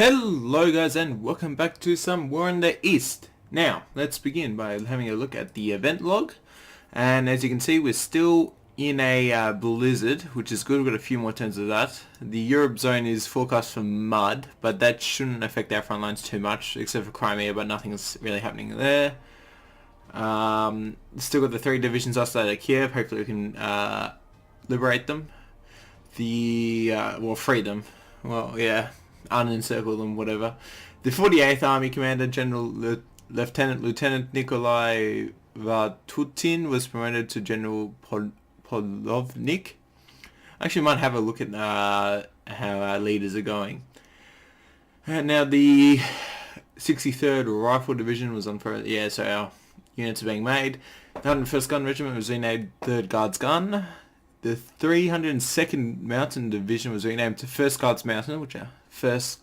Hello guys and welcome back to some War in the East. Now let's begin by having a look at the event log, and as you can see we're still in a blizzard, which is good. We've got a few more turns of that. The Europe zone is forecast for mud, but that shouldn't affect our front lines too much except for Crimea, but nothing's really happening there. Still got the 3 divisions outside of Kiev. Hopefully we can liberate them. Well, free them. Well, yeah, unencircle them, whatever. The 48th Army Commander General Lieutenant Nikolai Vatutin was promoted to General Polovnik. Actually, might have a look at how our leaders are going. And now the 63rd Rifle Division was on pro. Yeah, so our units are being made. The 101st Gun Regiment was renamed 3rd Guards Gun. The 302nd Mountain Division was renamed to 1st Guards Mountain, which are 1st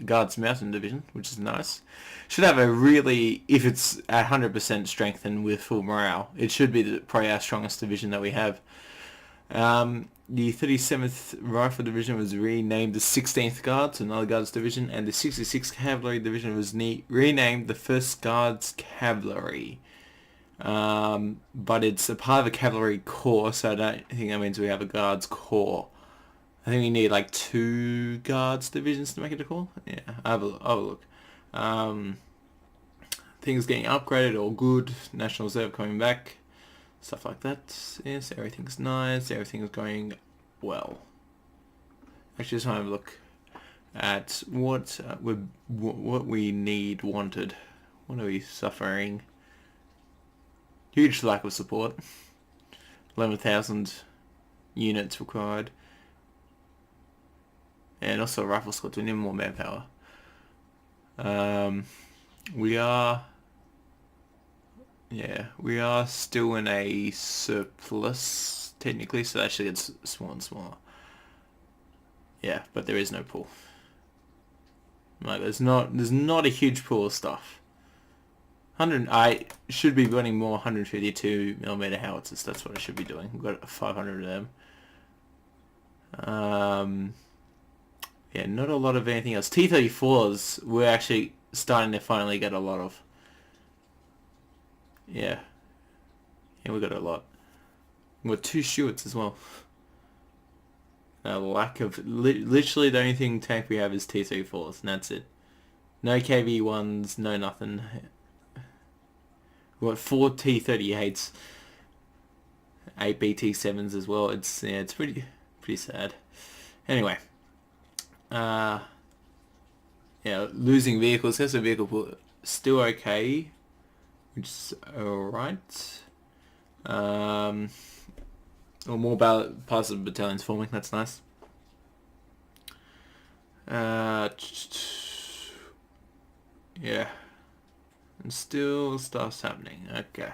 Guards Mountain Division, which is nice. Should have a really, if it's at 100% strength and with full morale, it should be probably our strongest division that we have. The 37th Rifle Division was renamed the 16th Guards, another Guards Division, and the 66th Cavalry Division was renamed the 1st Guards Cavalry. But it's a part of a cavalry corps, so I don't think that means we have a guards corps. I think we need like 2 guards divisions to make it a corps. Yeah, I'll have a look. Things getting upgraded, all good. National Reserve coming back, stuff like that. Yes, everything's nice. Everything's going well. Actually, just want to have a look at what we wanted. What are we suffering? Huge lack of support. 11,000 units required. And also rifle squads, we need more manpower. We are still in a surplus technically, so that actually gets smaller and smaller. Yeah, but there is no pool. Like there's not a huge pool of stuff. I should be running more 152mm howitzers. That's what I should be doing. We've got 500 of them. Yeah, not a lot of anything else. T-34s we're actually starting to finally get a lot of. Yeah, we got a lot. We've got 2 Stuarts as well. A lack of... literally the only tank we have is T-34s, and that's it. No KV-1s, no nothing. We've got 4 T-38s, 8 BT-7s as well. It's pretty sad. Anyway, yeah, losing vehicles. There's a vehicle pool still okay, which is alright. Or more parts of battalions forming. That's nice. Yeah. And still stuff's happening. Okay.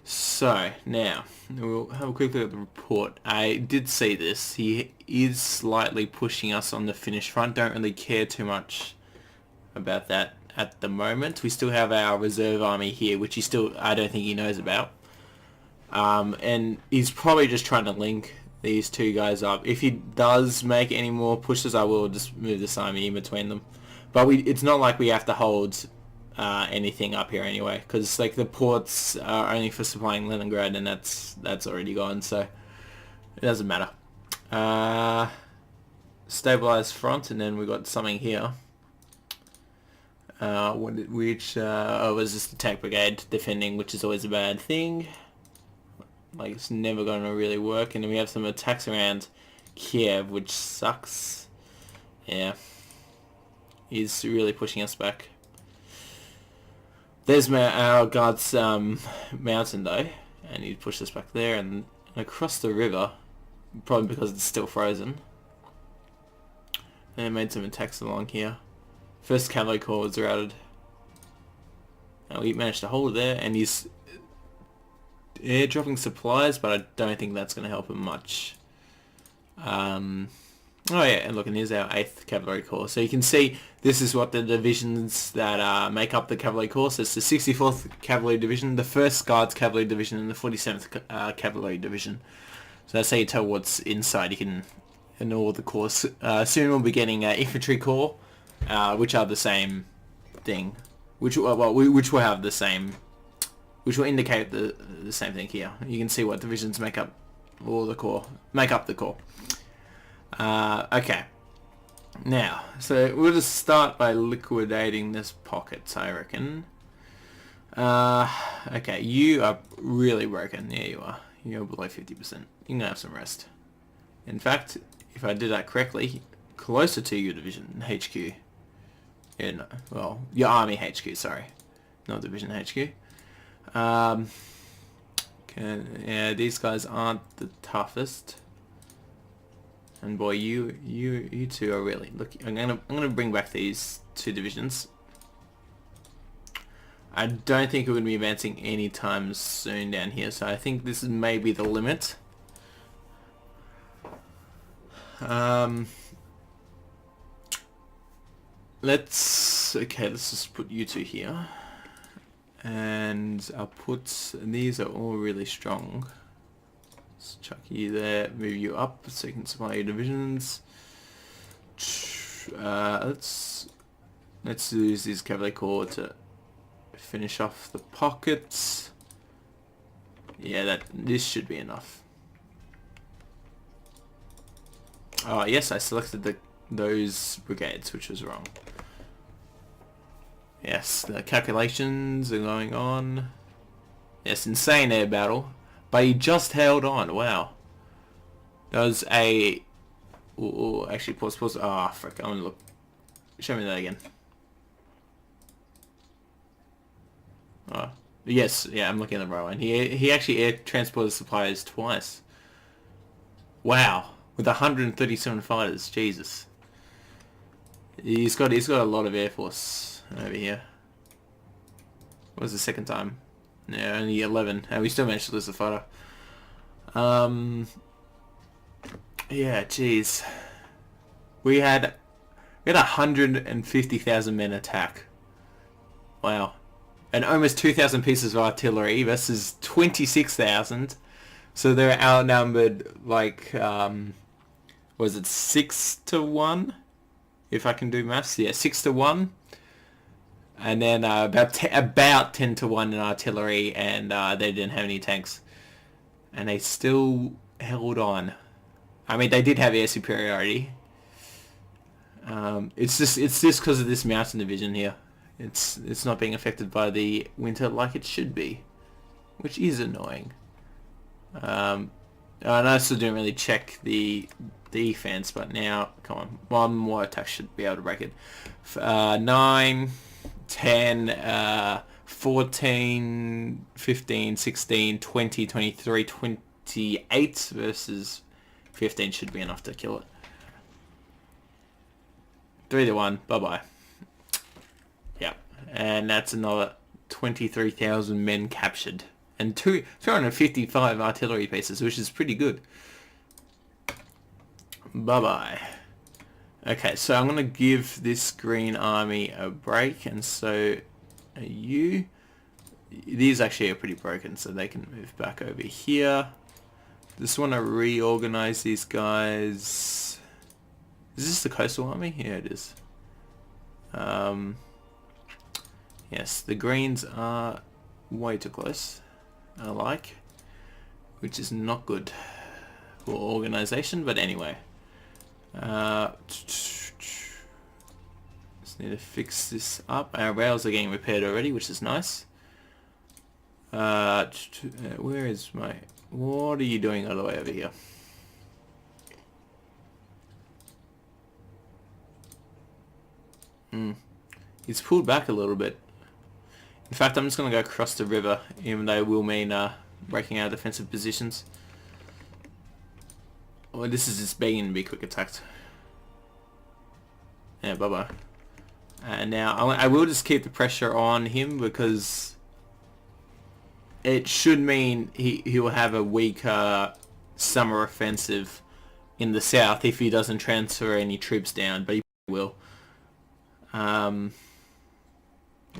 So, now, we'll have a quick look at the report. I did see this. He is slightly pushing us on the Finnish front. Don't really care too much about that at the moment. We still have our reserve army here, which I don't think he knows about. And he's probably just trying to link these 2 guys up. If he does make any more pushes, I will just move this army in between them. But it's not like we have to hold anything up here anyway, because like the ports are only for supplying Leningrad, and that's already gone, so it doesn't matter. Stabilized front, and then we got something here. Which was just the tank brigade defending, which is always a bad thing. Like it's never going to really work, and then we have some attacks around Kiev, which sucks. Yeah. He's really pushing us back. There's our guards mountain though, and he pushed us back there and across the river, probably because it's still frozen. And made some attacks along here. 1st Cavalry Corps was routed. And we managed to hold it there, and he's airdropping supplies, but I don't think that's going to help him much. Oh yeah, and look, and here's our 8th Cavalry Corps. So you can see this is what the divisions that make up the Cavalry Corps. So it's the 64th Cavalry Division, the 1st Guards Cavalry Division, and the 47th Cavalry Division. So that's how you tell what's inside. You can and all the corps. Soon we'll be getting infantry corps, which are the same thing, which will have the same, which will indicate the same thing here. You can see what divisions make up the corps. Okay. Now, so we'll just start by liquidating this pocket, I reckon. Okay, you are really broken. Yeah, you are. You're below 50%. You can have some rest. In fact, if I did that correctly, closer to your division HQ. Yeah, no, well, your army HQ, sorry. Not division HQ. Yeah, these guys aren't the toughest. And boy, you two are really... Look, I'm gonna bring back these two divisions. I don't think we're going to be advancing anytime soon down here, so I think this is maybe the limit. Let's just put you two here. And I'll put... These are all really strong. Let's chuck you there, move you up so you can supply your divisions. Let's use these cavalry corps to finish off the pockets. Yeah, this should be enough. Oh yes, I selected those brigades, which was wrong. Yes, the calculations are going on. Yes, insane air battle, but he just held on. Wow. That was a... Ooh, actually, pause. Ah, oh, frick, I'm gonna look. Show me that again. Oh, yes, yeah, I'm looking at the right one. He actually air transported supplies twice. Wow, with 137 fighters, Jesus. He's got a lot of air force over here. What was the second time? Yeah, only 11, and we still managed to lose the fighter. Yeah, jeez. We had 150,000 men attack. Wow. And almost 2,000 pieces of artillery versus 26,000. So they're outnumbered like, was it 6 to 1? If I can do maths, yeah, 6 to 1. And then about 10 to 1 in artillery, and they didn't have any tanks. And they still held on. I mean, they did have air superiority. It's just because of this mountain division here. It's not being affected by the winter like it should be, which is annoying. And I still didn't really check the defense, but now, come on, one more attack should be able to break it. 9, 10, 14, 15, 16, 20, 23, 28 versus 15 should be enough to kill it. 3 to 1, bye-bye. Yep, and that's another 23,000 men captured. And 255 artillery pieces, which is pretty good. Bye-bye. Okay, so I'm going to give this green army a break, and so you... These actually are pretty broken, so they can move back over here. Just want to reorganize these guys. Is this the coastal army? Yeah, it is. Yes, the greens are way too close, I like, which is not good for organization, but anyway. Just need to fix this up. Our rails are getting repaired already, which is nice. Where is my... What are you doing all the way over here? He's pulled back a little bit. In fact, I'm just going to go across the river, even though it will mean breaking our defensive positions. Well, this is just begging to be quick attacked. Yeah, bye-bye. And now, I will just keep the pressure on him, because it should mean he will have a weaker summer offensive in the south if he doesn't transfer any troops down, but he will.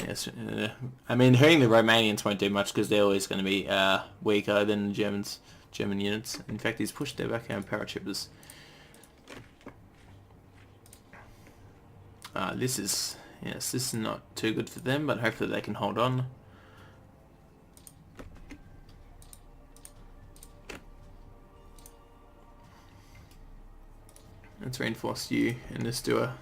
Yes, I mean, hurting the Romanians won't do much because they're always going to be weaker than the German units. In fact, he's pushed their back paratroopers. This is, yes, this is not too good for them, but hopefully they can hold on. Let's reinforce you and just do a...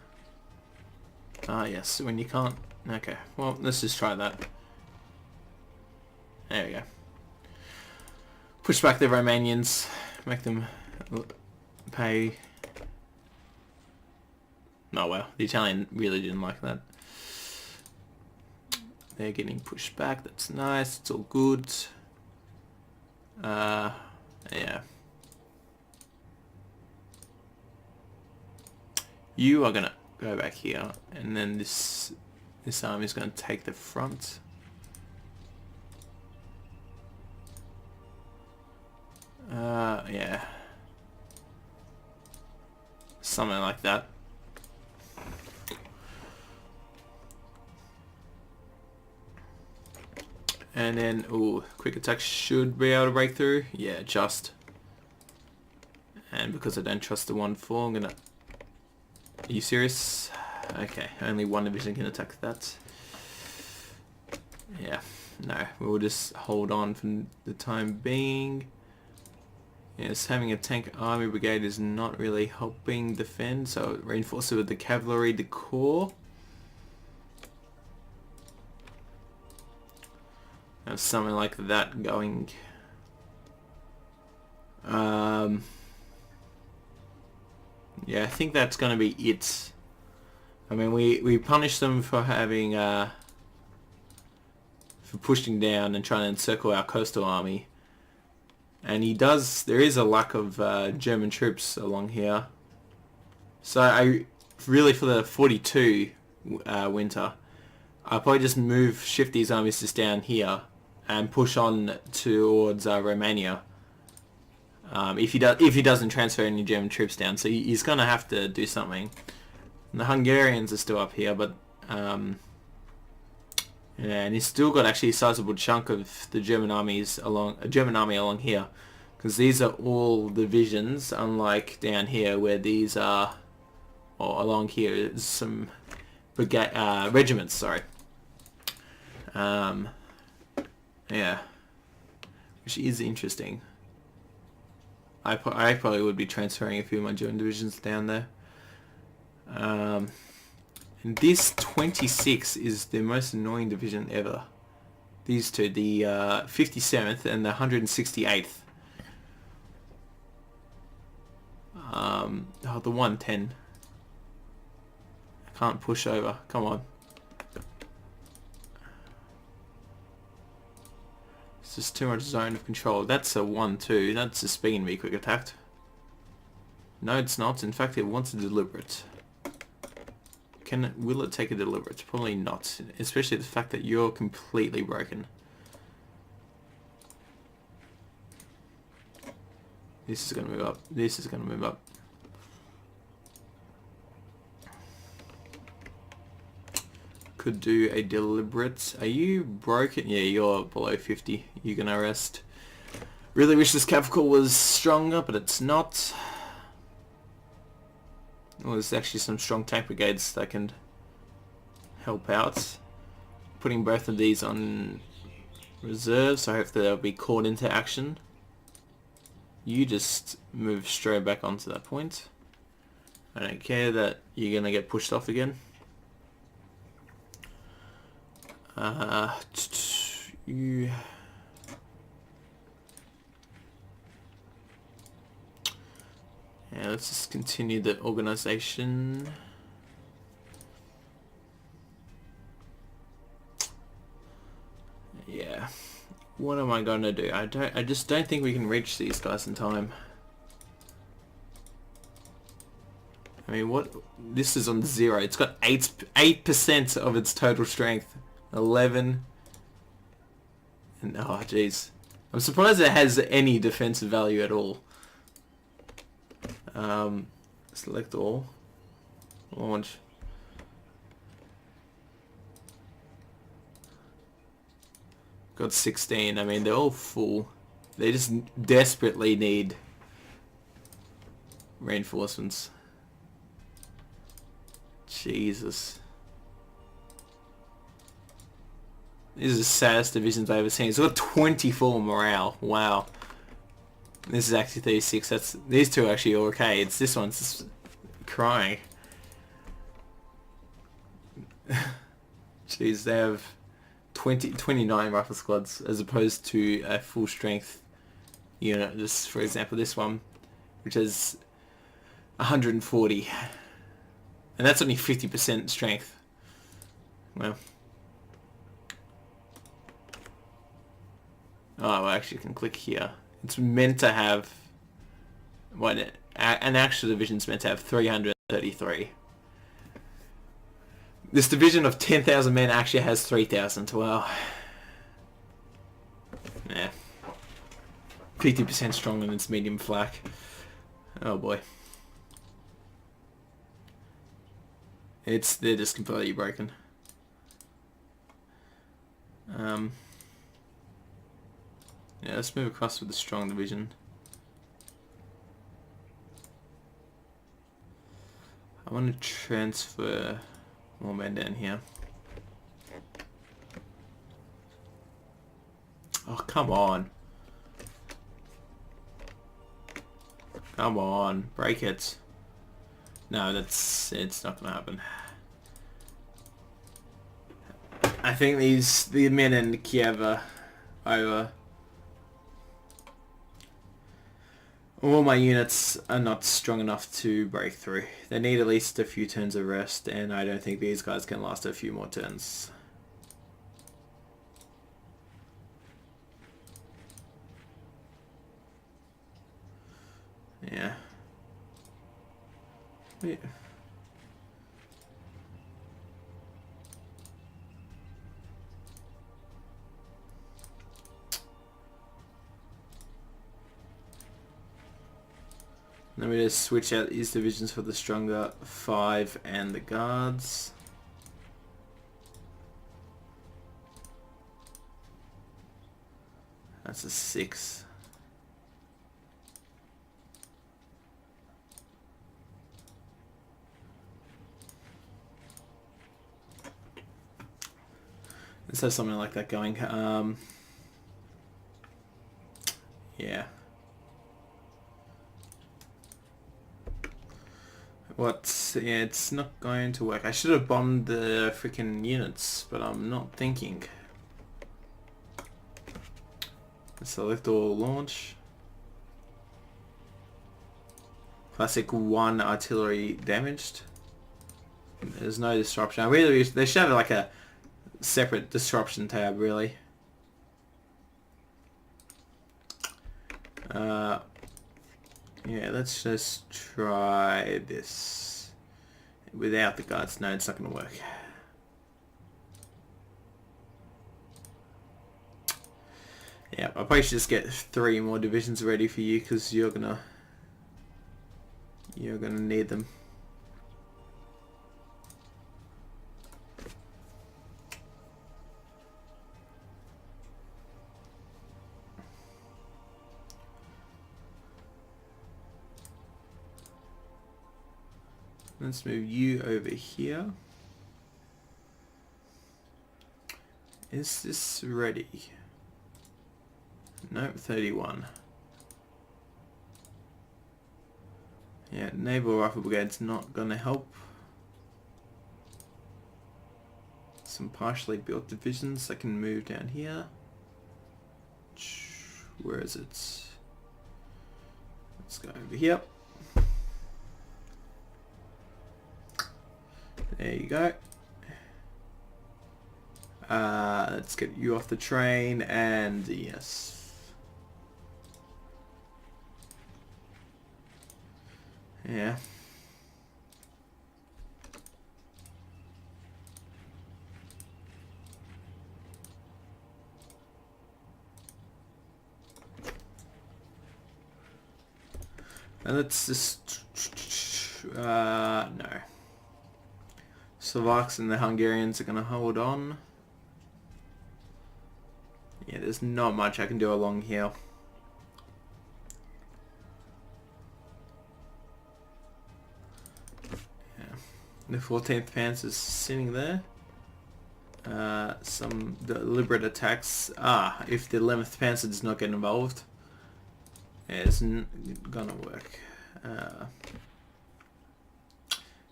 yes, when you can't... Okay, well, let's just try that. There we go. Push back the Romanians, make them pay... Oh well, the Italian really didn't like that. They're getting pushed back, that's nice, it's all good. Yeah. You are gonna go back here, and then this army is gonna take the front. Yeah. Something like that. And then, ooh, quick attack should be able to break through. Yeah, just. And because I don't trust the 1-4, I'm gonna... Are you serious? Okay, only one division can attack that. Yeah, no, we'll just hold on for the time being. Yes, having a tank army brigade is not really helping defend, so reinforce it with the cavalry, the corps. Have something like that going. Yeah, I think that's going to be it. I mean, we punish them for having for pushing down and trying to encircle our coastal army, and there is a lack of German troops along here. So I really, for the 42 winter, I'll probably just shift these armies just down here and push on towards Romania. If he doesn't transfer any German troops down, so he's gonna have to do something. And the Hungarians are still up here, but yeah, and he's still got actually a sizable chunk of the German army along here, because these are all divisions, unlike down here where these are, or along here is some regiments. Sorry. Yeah, which is interesting. I probably would be transferring a few of my German divisions down there. And this 26 is the most annoying division ever. These two, the 57th and the 168th. Oh, the 110. I can't push over. Come on. It's just too much zone of control. That's a 1-2. That's just being me quick attacked. No, it's not. In fact, it wants a deliberate. Will it take a deliberate? Probably not. Especially the fact that you're completely broken. This is going to move up. This is going to move up. Could do a deliberate. Are you broken? Yeah, you're below 50. You're gonna rest. Really wish this capital was stronger, but it's not. Well, there's actually some strong tank brigades that can help out. Putting both of these on reserve, so hopefully they'll be called into action. You just move straight back onto that point. I don't care that you're gonna get pushed off again. Yeah, let's just continue the organization. Yeah, what am I gonna do? I just don't think we can reach these guys in time. I mean, what? This is on 0. It's got 8% of its total strength. 11. And oh jeez, I'm surprised it has any defensive value at all. Select all. Launch. Got 16. I mean, they're all full. They just desperately need reinforcements. Jesus. This is the saddest divisions I've ever seen. It's got 24 morale. Wow. This is actually 36. These two are actually okay. It's this one's just crying. Jeez, they have 29 rifle squads as opposed to a full strength unit. Just for example, this one, which has 140, and that's only 50% strength. Well, I actually can click here. It's meant to have what an actual division's meant to have 333. This division of 10,000 men actually has 3,000. Well, yeah, 50% stronger than its medium flak. Oh boy, they're just completely broken. Yeah, let's move across with the strong division. I want to transfer more men down here. Oh, come on. Come on, break it. No, it's not gonna happen. I think the men in Kiev are over. All my units are not strong enough to break through. They need at least a few turns of rest, and I don't think these guys can last a few more turns. Yeah. Yeah. Let me just switch out these divisions for the stronger 5 and the guards. That's a 6. Let's have something like that going. Yeah. Yeah, it's not going to work. I should have bombed the freaking units, but I'm not thinking. Select all launch. Classic 1 artillery damaged. There's no disruption. They should have like a separate disruption tab, really. Yeah, let's just try this. Without the guards, no, it's not going to work. Yeah, I probably should just get 3 more divisions ready for you, because you're gonna need them. Let's move you over here. Is this ready? Nope, 31. Yeah, Naval Rifle Brigade's not gonna help. Some partially built divisions that can move down here. Where is it? Let's go over here. There you go. Let's get you off the train, and yes. Yeah. And let's just no. Slovaks and the Hungarians are going to hold on. Yeah, there's not much I can do along here. Yeah. The 14th Panzer's sitting there. Some deliberate attacks. If the 11th Panzer does not get involved, it's gonna work.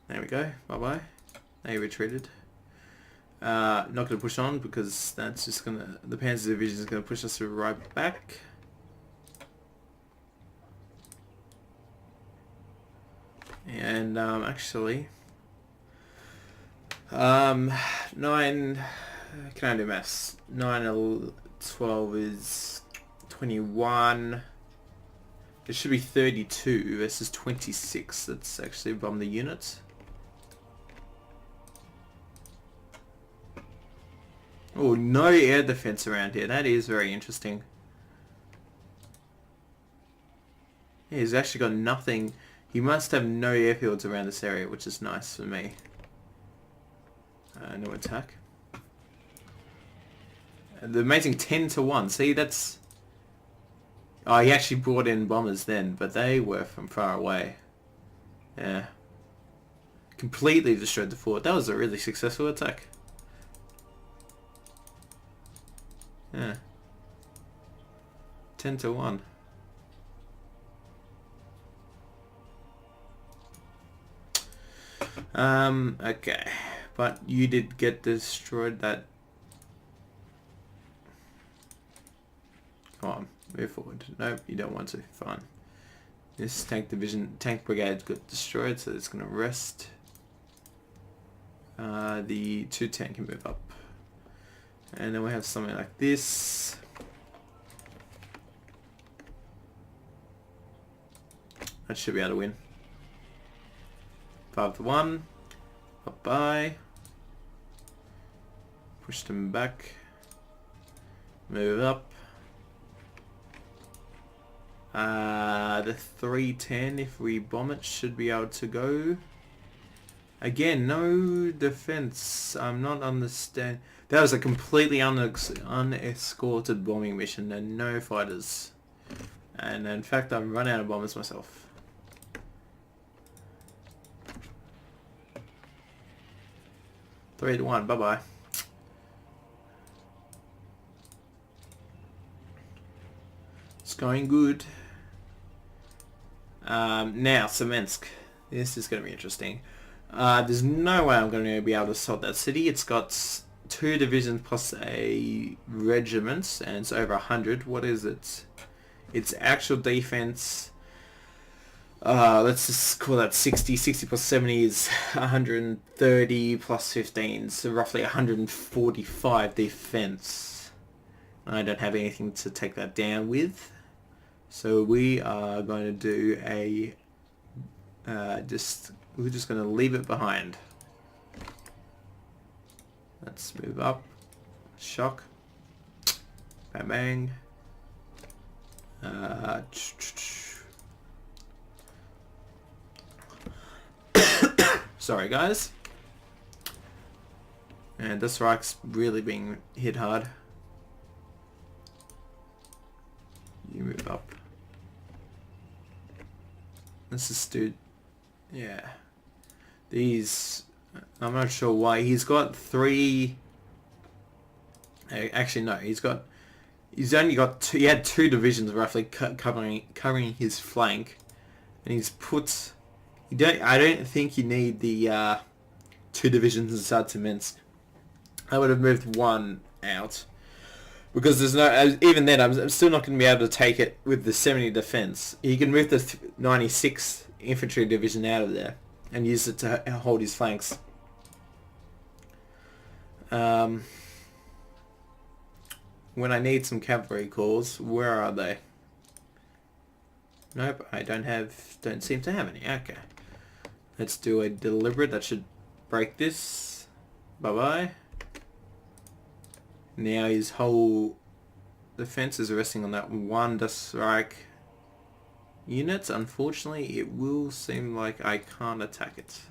There we go. Bye-bye. They retreated. Not going to push on because that's just gonna... The Panzer Division is going to push us right back. And actually... 9... Can I do maths? 9, 12 is 21... It should be 32 versus 26. That's actually bomb the units. Oh, no air defense around here. That is very interesting. Yeah, he's actually got nothing. He must have no airfields around this area, which is nice for me. No attack. The amazing 10-1. See, that's... Oh, he actually brought in bombers then, but they were from far away. Yeah. Completely destroyed the fort. That was a really successful attack. Yeah. 10-1. Okay. But you did get destroyed that... Come on. Move forward. Nope, you don't want to. Fine. This tank brigade got destroyed, so it's going to rest. The 2 tank can move up. And then we have something like this. That should be able to win. 5-1. Bye-bye. Push them back. Move up. The 310, if we bomb it, should be able to go. Again, no defense. I'm not understand. That was a completely unescorted bombing mission and no fighters. And in fact, I've run out of bombers myself. Three to 1. Bye bye. It's going good. Now, Smolensk. This is going to be interesting. There's no way I'm going to be able to assault that city. It's got 2 divisions plus a regiment, and it's over 100. What is it? Its actual defense, let's just call that 60. 60 plus 70 is 130 plus 15, so roughly 145 defense. I don't have anything to take that down with. So we are going to do a we're just going to leave it behind. Let's move up. Shock. Bang bang. Sorry guys. And this Reich's really being hit hard. You move up. This is dude. Yeah. These... I'm not sure why. He's got 3... Actually, no. He's only got 2... He had 2 divisions roughly covering his flank. And he's put... I don't think you need the 2 divisions inside Smolensk. I would have moved 1 out. Because there's no... Even then, I'm still not going to be able to take it with the 70 defense. He can move the 96 infantry division out of there and use it to hold his flanks. When I need some cavalry calls, where are they? Nope, I don't seem to have any. Okay. Let's do a deliberate. That should break this. Bye-bye. Now his whole defense is resting on that one strike unit. Unfortunately, it will seem like I can't attack it.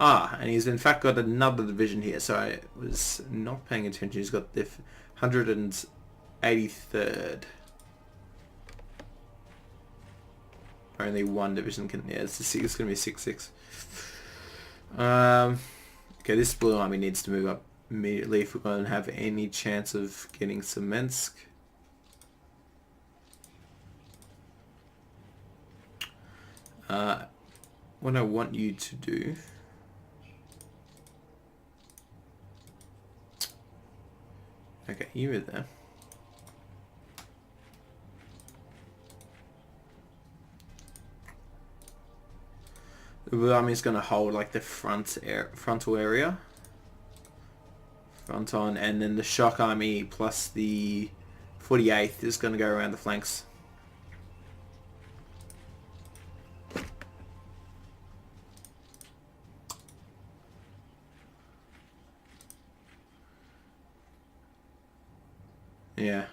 And he's in fact got another division here, so I was not paying attention. He's got the 183rd. Only 1 division can... Yeah, it's going to be 6-6. Okay, this blue army needs to move up immediately if we're going to have any chance of getting Smolensk. What I want you to do... Okay, you were there. The blue army is going to hold like the frontal area. Front on, and then the shock army plus the 48th is going to go around the flanks. Yeah.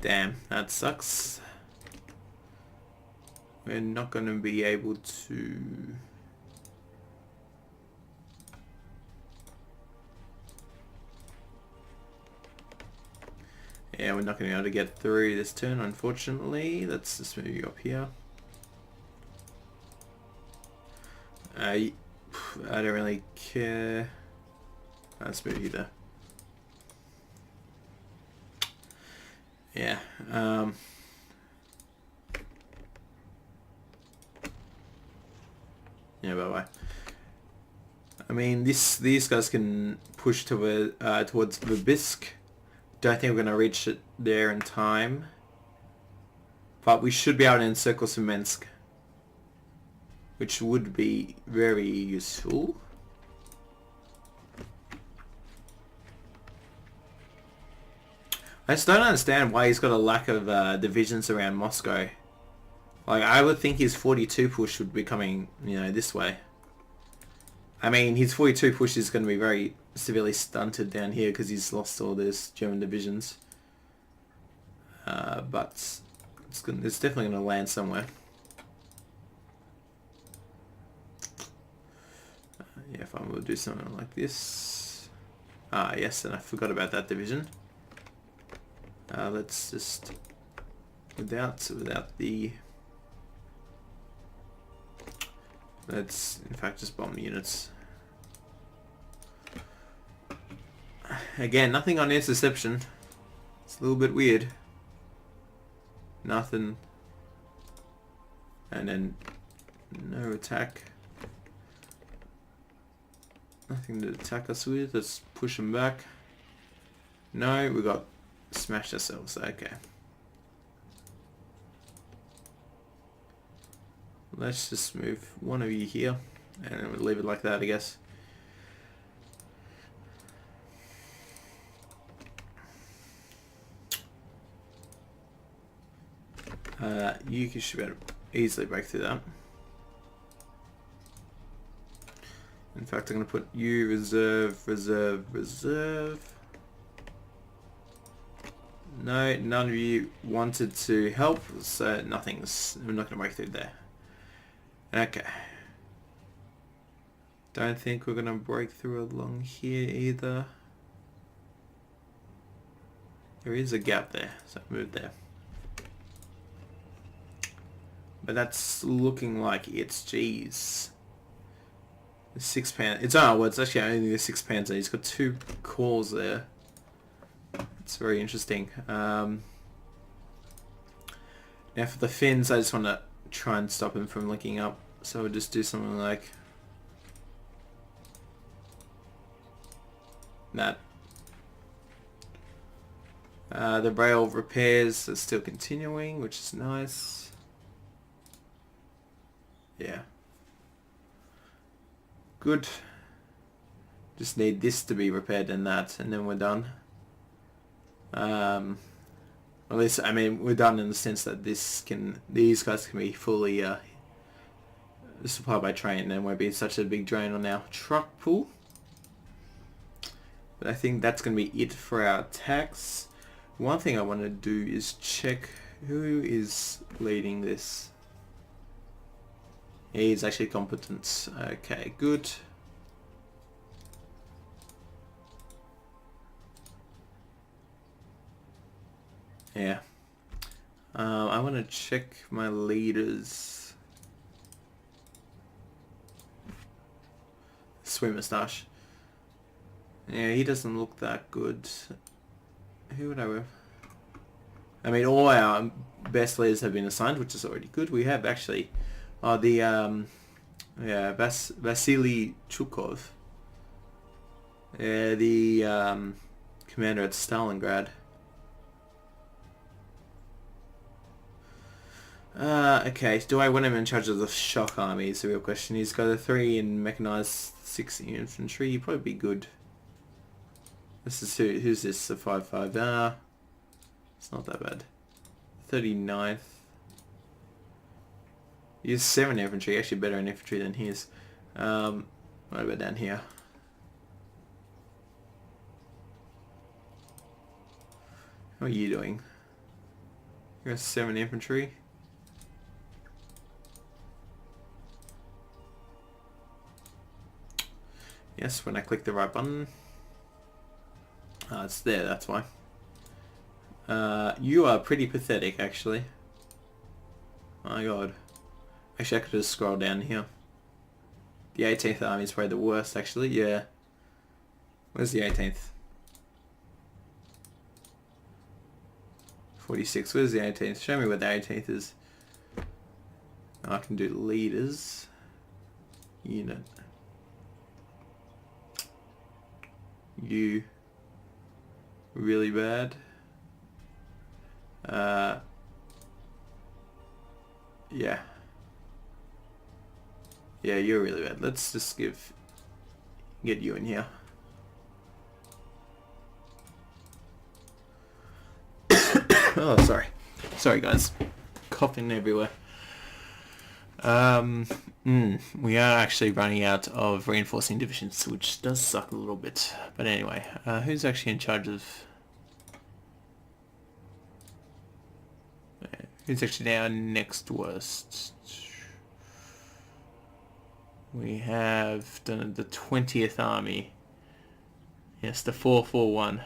Damn, that sucks. We're not going to be able to... Yeah, we're not going to be able to get through this turn, unfortunately. Let's just move you up here. I don't really care. Let's move you there. Yeah. Yeah, bye-bye. I mean, these guys can push towards Verbisk. Don't think we're going to reach it there in time. But we should be able to encircle Smolensk, which would be very useful. I just don't understand why he's got a lack of divisions around Moscow. Like, I would think his 42 push would be coming, you know, this way. I mean, his 42 push is going to be very severely stunted down here because he's lost all those German divisions. But it's definitely going to land somewhere. Yeah, if I'm going to do something like this. Ah, yes, and I forgot about that division. Let's just... Without the... Let's, in fact, just bomb the units. Again, nothing on interception. It's a little bit weird. Nothing. And then no attack. Nothing to attack us with. Let's push them back. No, we got smashed ourselves. Okay. Let's just move one of you here, and then we'll leave it like that, I guess. You should be able to easily break through that. In fact, I'm going to put you reserve. No, none of you wanted to help, so we're not going to break through there. Okay. Don't think we're going to break through along here either. There is a gap there, so move there. But that's looking like it's G's. The 6 pan. It's well, it's actually only the 6 panzer. He's got 2 cores there. It's very interesting. Now for the Finns, I just want to try and stop him from linking up. So we'll just do something like that. The rail repairs are still continuing, which is nice. Yeah. Good. Just need this to be repaired and that, and then we're done. At least, I mean, we're done in the sense that these guys can be fully supplied by train, and won't be such a big drain on our truck pool. But I think that's going to be it for our attacks. One thing I want to do is check who is leading this. He's actually competent. Okay, good. Yeah. I want to check my leaders. Sweet moustache. Yeah, he doesn't look that good. Who would I have? I mean, all our best leaders have been assigned, which is already good. We have actually, Vasily Chukov, the commander at Stalingrad. Okay, do I want him in charge of the shock army is the real question. He's got a 3 in mechanized, 6 in infantry. He'd probably be good. This is who's this? The 5-5. It's not that bad. 39th. He's 7 infantry, actually better in infantry than his. What about down here? How are you doing? You're 7 infantry. Yes, when I click the right button. It's there, that's why. You are pretty pathetic, actually. My god. Actually, I could just scroll down here. The 18th army is probably the worst, actually. Yeah. Where's the 18th? 46. Where's the 18th? Show me where the 18th is. I can do leaders. Unit. You. Really bad. Yeah. Yeah, you're really bad. Let's just get you in here. Oh, sorry. Sorry, guys. Coughing everywhere. We are actually running out of reinforcing divisions, which does suck a little bit. But anyway, who's actually in charge of... Who's actually now next worst? We have done the 20th Army. Yes, the 441.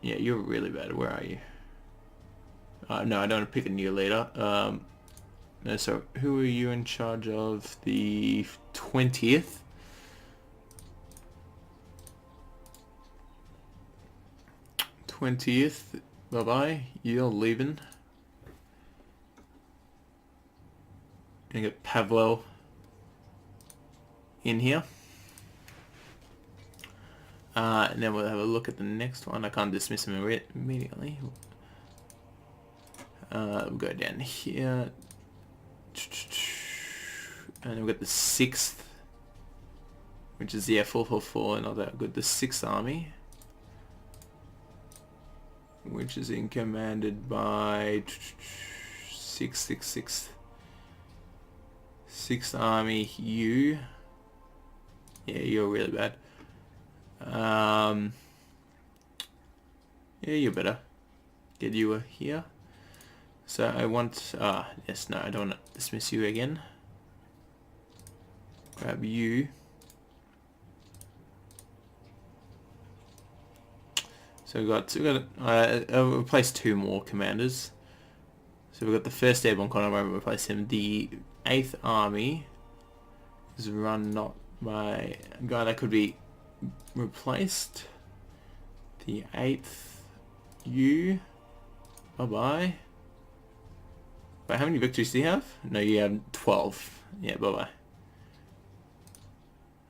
Yeah, you're really bad. Where are you? No, I don't want to pick a new leader. No, so who are you in charge of? The 20th? Bye-bye. You're leaving. Gonna get Pavlo in here. And then we'll have a look at the next one. I can't dismiss him immediately. We'll go down here. And then we've got the 6th, which is the 444, not that good. The 6th Army, which is in commanded by 666. 6th Army, you. Yeah, you're really bad. Yeah, you're better. Get you here. So I want, yes, no, I don't want to dismiss you again. Grab you. So we've got I'll replace 2 more commanders. So we've got the 1st Airborne Convoy, we'll replace him. The 8th Army is run not by a guy that could be replaced. The 8th, you. Bye-bye. But how many victories do you have? No, you have 12. Yeah, bye-bye.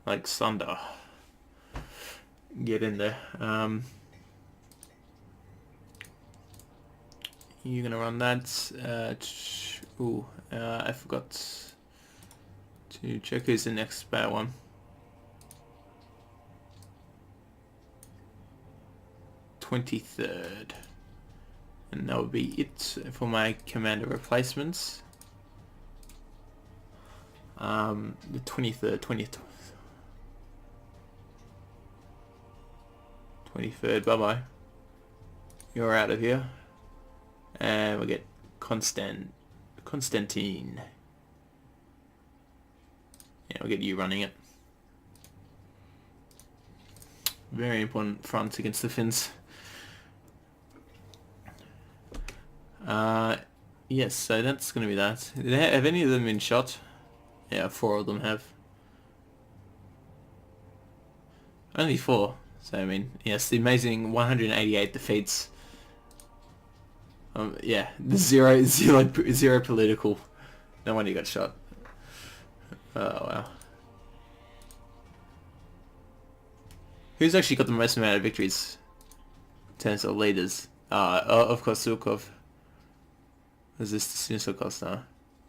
Like Sunder. Get in there. You're gonna run that. I forgot to check who's the next bad one. (23rd). And that would be it for my commander replacements. The 23rd, 20th, 23rd, bye-bye. You're out of here. And we'll get Konstantin. Yeah, we'll get you running it. Very important front against the Finns. Yes, so that's going to be that. Have any of them been shot? Yeah, 4 of them have. Only 4. So, I mean, yes, the amazing 188 defeats. Yeah, the zero political. No wonder you got shot. Oh, wow. Who's actually got the most amount of victories in terms of leaders? Of course, Zukov. Was this the Sinusokos now?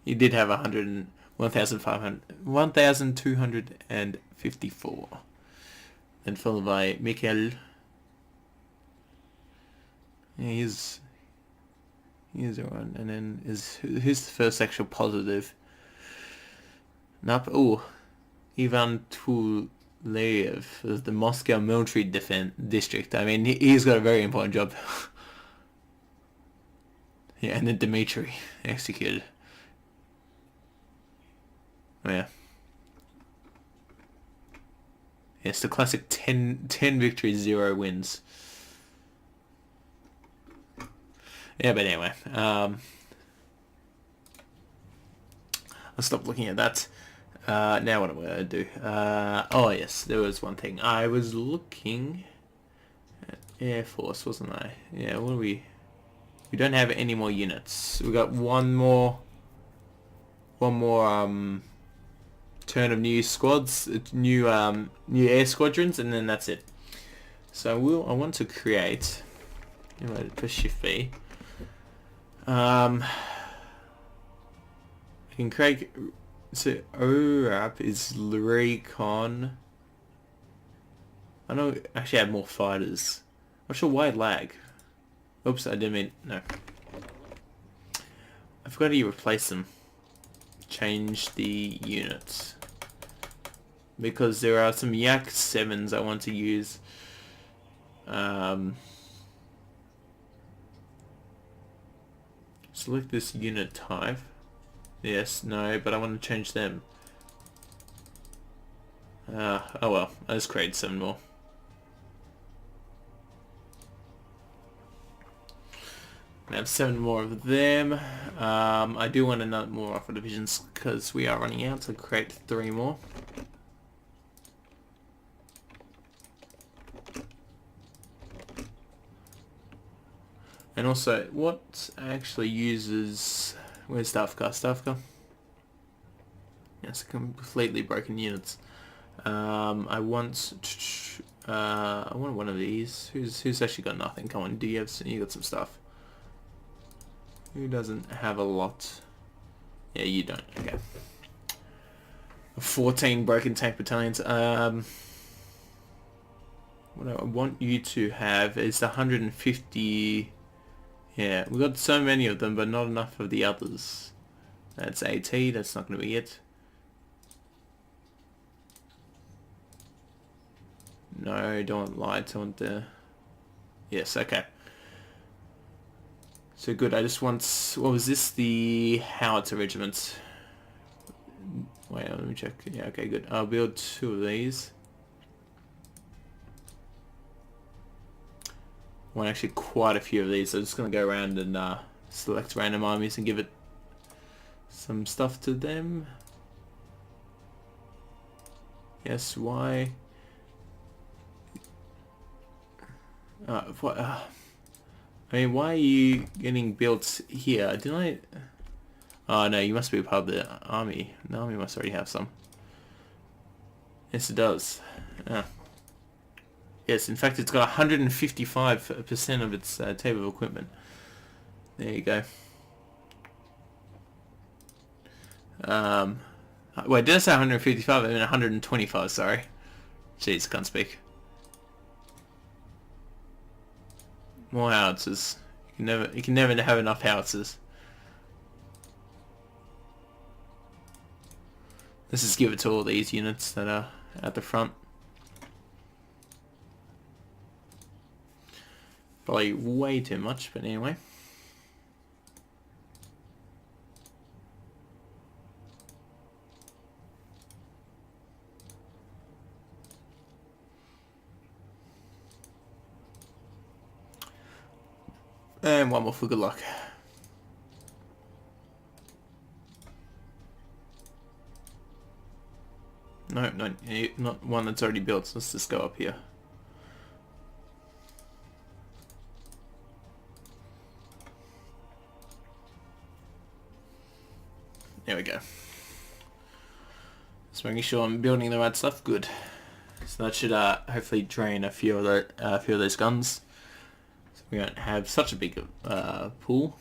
He did have 1,254. Then followed by Mikhail. Yeah, he's the one. And then who's the first actual positive? Ivan Tulev, the Moscow Military Defense District. I mean, he's got a very important job. Yeah, and then Dmitry executed. Oh, yeah. Yes, the classic 10 victories, 0 wins. Yeah, but anyway, I'll stop looking at that. Now what am I going to do? Oh yes, there was one thing. I was looking at Air Force, wasn't I? Yeah, what do we don't have any more units. We got one more turn of new squads, new air squadrons, and then that's it. So I want to create, press Shift V. I can create. So ORAP is Recon. I know actually I have more fighters. I'm not sure why it lag. Oops, I didn't mean no. I forgot to replace them. Change the units. Because there are some Yak 7s I want to use. Select this unit type. Yes, no, but I want to change them. Oh well, I just create 7 more. I have 7 more of them. I do want another more Alpha divisions because we are running out, so create 3 more. And also, what actually uses... Where's Stavka? Stavka? Yes, completely broken units. I want one of these. Who's actually got nothing? Come on, you got some stuff? Who doesn't have a lot? Yeah, you don't. Okay. 14 broken tank battalions. What I want you to have is 150. Yeah, we got so many of them, but not enough of the others. That's AT. That's not going to be it. No, don't want lights. I want the... Yes, okay. So good, I just want... What was this? The Howitzer Regiment. Wait, let me check. Yeah, okay, good. I'll build 2 of these. I want actually quite a few of these, so I'm just going to go around and select random armies and give it some stuff to them. Yes, why? What? I mean, why are you getting built here? Didn't I? Oh no, you must be a part of the army. The army must already have some. Yes, it does. Yes, in fact, it's got 155% of its table of equipment. There you go. Wait, did I say 155? I mean 125, sorry. Jeez, can't speak. More howitzers. You can never have enough howitzers. Let's just give it to all these units that are at the front. Probably way too much, but anyway. And one more for good luck. No, not one that's already built. Let's just go up here. There we go. Just making sure I'm building the right stuff. Good. So that should hopefully drain a few of those guns. So we don't have such a big pool.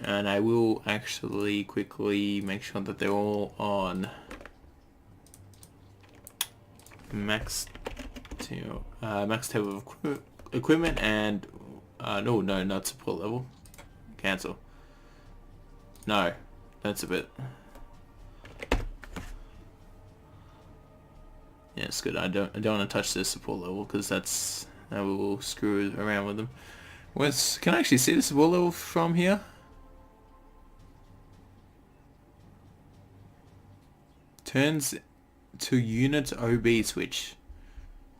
And I will actually quickly make sure that they're all on max table of equipment and no, not support level. Cancel. No, that's a bit. Yeah, it's good. I don't want to touch this support level because that will screw around with them. Can I actually see the support level from here? Turns to unit OB switch.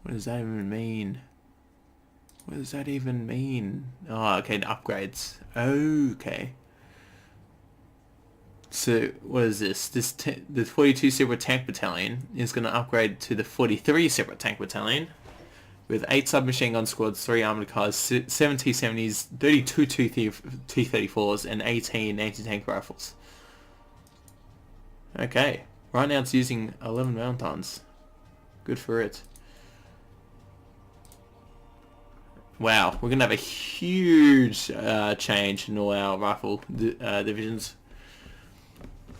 What does that even mean? What does that even mean? Oh, okay, the upgrades. Okay. So what is this? The 42 separate tank battalion is going to upgrade to the 43 separate tank battalion with 8 submachine gun squads, 3 armored cars, 7 T-70s, 32 T-34s, and 18 anti-tank rifles. Okay. Right now it's using 11 mountons. Good for it. Wow, we're going to have a huge change in all our rifle divisions.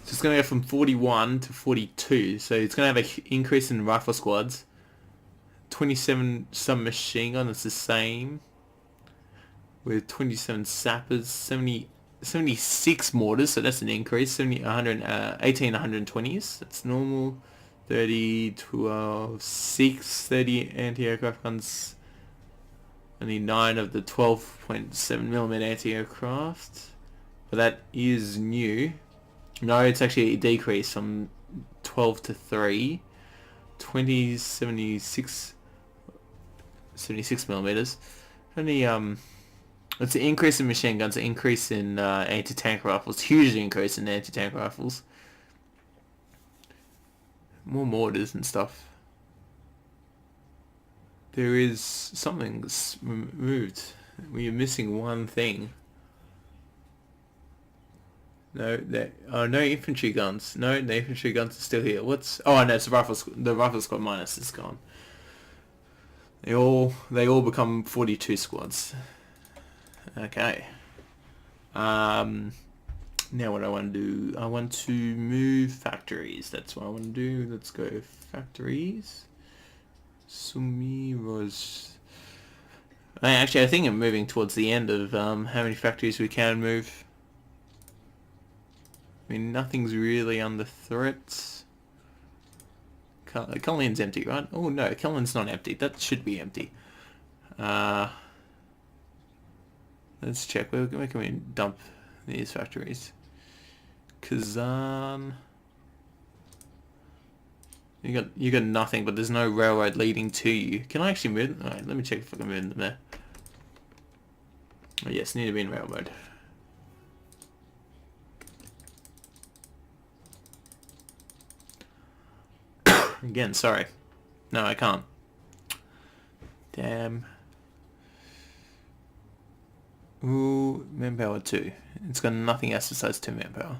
So it's going to go from 41 to 42. So it's going to have an increase in rifle squads. 27 submachine gun, that's the same. With 27 sappers, 76 mortars, so that's an increase. 18 120s, that's normal. 30, 12, 6, 30 anti-aircraft guns. Only 9 of the 12.7mm anti-aircraft. But that is new. No, it's actually a decrease from 12 to 3. 20, 76 millimeters. Only it's an increase in machine guns, an increase in anti-tank rifles, hugely increase in anti-tank rifles. More mortars and stuff. There is something moved. We are missing one thing. No, no infantry guns. No, the infantry guns are still here. Oh no, it's the rifle squad minus is gone. They all become 42 squads. Okay. Now what I want to do, I want to move factories. That's what I want to do. Let's go factories. Sumi was... Actually, I think I'm moving towards the end of how many factories we can move. I mean, nothing's really under threat. Cullen's empty, right? Oh no, Cullen's not empty. That should be empty. Let's check. Where can we dump these factories? Kazan. You got nothing, but there's no railroad leading to you. Can I actually move? Alright, let me check if I can move them there. Oh yes, need to be in railroad. Again, sorry. No, I can't. Damn. Ooh, manpower 2. It's got nothing else besides 2 manpower.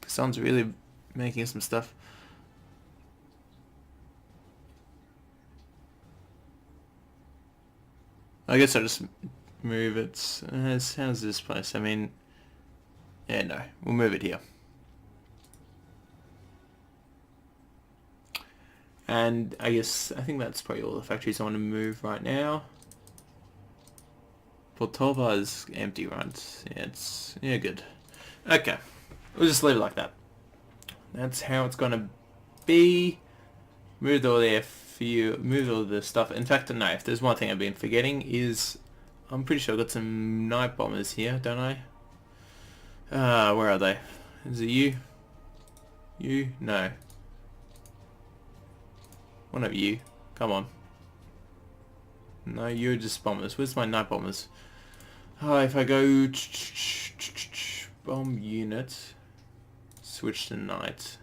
Sounds really making some stuff. I guess I'll just move it. How's this place? I mean, yeah, no, we'll move it here. And I think that's probably all the factories I want to move right now. Poltava is empty, right? Yeah, good. Okay, we'll just leave it like that. That's how it's gonna be. Moved all there for you. Moved all the stuff. In fact, no. If there's one thing I've been forgetting is, I'm pretty sure I've got some night bombers here, don't I? Where are they? Is it you? You? No. One of you. Come on. No, you're just bombers. Where's my night bombers? Oh, if I go bomb unit, switch to night.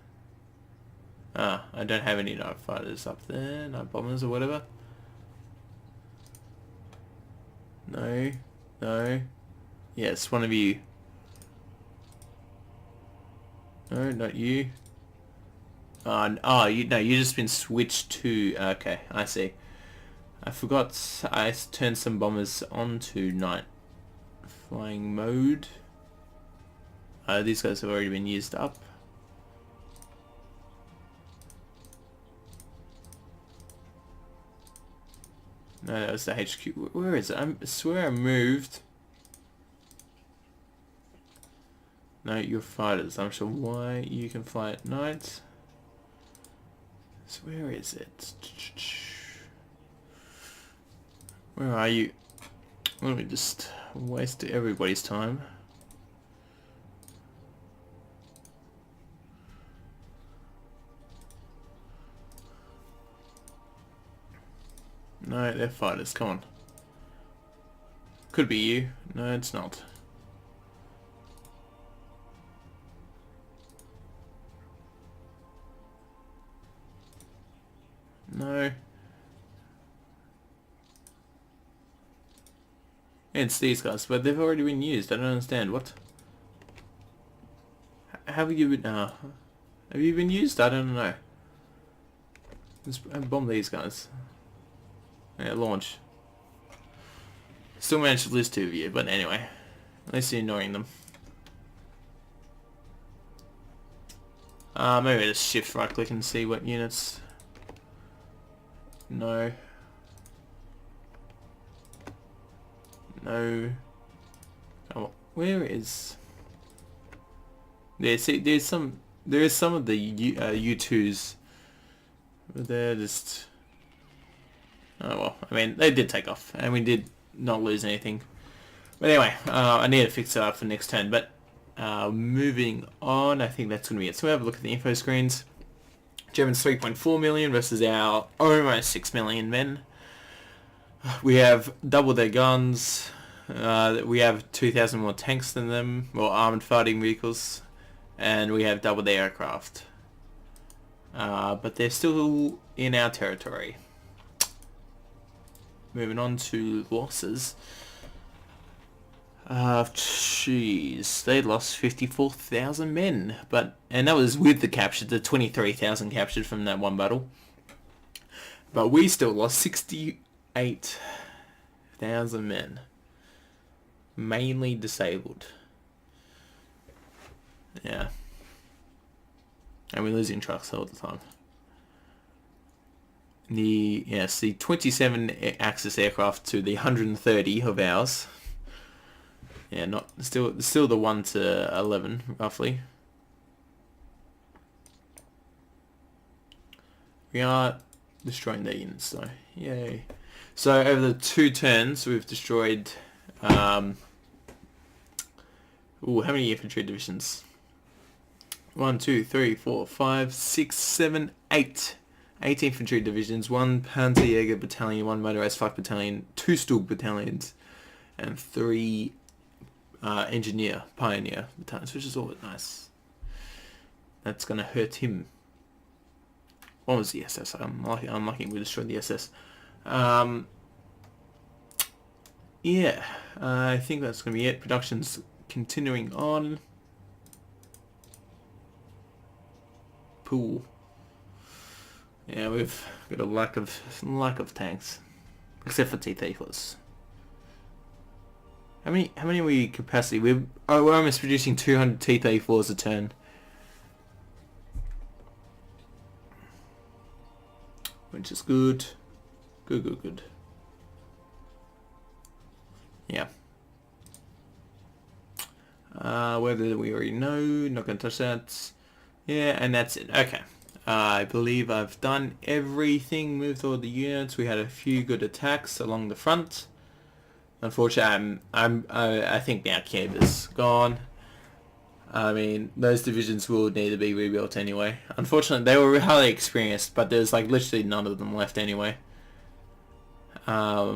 Ah, I don't have any night fighters up there, night bombers or whatever. No, no. Yes, one of you. No, not you. Oh, you just been switched to. Okay, I see. I forgot I turned some bombers onto night flying mode. These guys have already been used up. No, that was the HQ. Where is it? I swear I moved. No, you're fighters. I'm sure why you can fly at night. So where is it? Where are you? Let me just waste everybody's time. No, they're fighters. Come on. Could be you. No, it's not. No. It's these guys, but they've already been used. I don't understand. What? Have you been... have you been used? I don't know. Let's bomb these guys. Yeah, launch. Still managed to lose 2 of you, but anyway. At least you're ignoring them. Maybe just shift right click and see what units... No. No. Oh, where is... Yeah, see, there is some of the U2s, but they're just... Oh well, I mean, they did take off, and we did not lose anything. But anyway, I need to fix it up for next turn, but moving on, I think that's going to be it. So we have a look at the info screens. Germans 3.4 million versus our almost 6 million men. We have double their guns. We have 2,000 more tanks than them, more armoured fighting vehicles, and we have double their aircraft. But they're still in our territory. Moving on to losses. Jeez, they lost 54,000 men, and that was with the captured, the 23,000 captured from that one battle. But we still lost 68,000 men, mainly disabled. Yeah, and we're losing trucks all the time. The 27 Axis aircraft to the 130 of ours. Yeah, not still the 1 to 11 roughly. We are destroying their units though. Yay! So over the 2 turns, we've destroyed. How many infantry divisions? 1, 2, 3, 4, 5, 6, 7, 8. 8 infantry divisions, 1 Panzerjäger battalion, 1 motorized flak battalion, 2 Stug battalions, and 3 pioneer battalions, which is all nice. That's gonna hurt him. What was the SS? I'm lucky we destroyed the SS. Yeah, I think that's gonna be it. Production's continuing on. Pool. Yeah, we've got a lack of tanks, except for T-34s. How many are we capacity? We're almost producing 200 T-34s a turn, which is good. Good. Yeah. Whether we already know, not gonna touch that. Yeah, and that's it. Okay. I believe I've done everything, moved all the units. We had a few good attacks along the front. Unfortunately, I think now Kiev is gone. I mean, those divisions will need to be rebuilt anyway. Unfortunately, they were highly experienced, but there's like literally none of them left anyway. Yeah.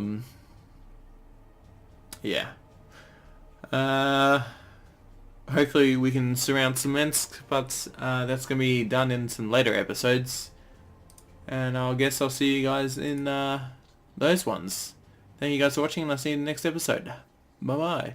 Hopefully we can surround Smolensk, but that's going to be done in some later episodes. And I guess I'll see you guys in those ones. Thank you guys for watching, and I'll see you in the next episode. Bye bye.